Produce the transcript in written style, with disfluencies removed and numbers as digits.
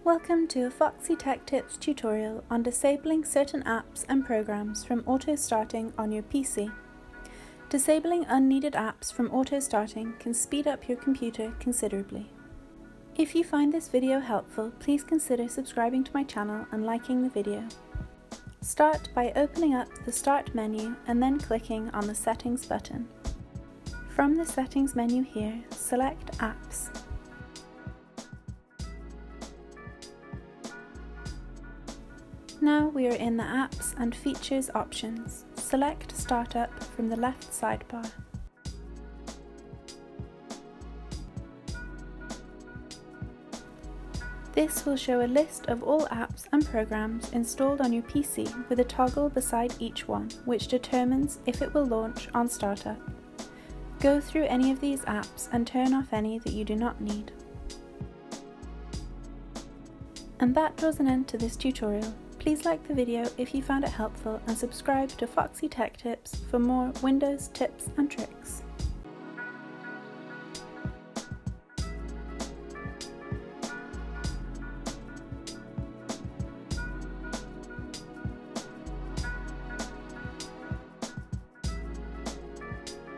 Welcome to a Foxy Tech Tips tutorial on disabling certain apps and programs from AutoStarting on your PC. Disabling unneeded apps from AutoStarting can speed up your computer considerably. If you find this video helpful, please consider subscribing to my channel and liking the video. Start by opening up the Start menu and then clicking on the Settings button. From the Settings menu here, select Apps. Now we are in the Apps and Features options. Select Startup from the left sidebar. This will show a list of all apps and programs installed on your PC with a toggle beside each one, which determines if it will launch on startup. Go through any of these apps and turn off any that you do not need. And that draws an end to this tutorial. Please like the video if you found it helpful and subscribe to Foxy Tech Tips for more Windows tips and tricks.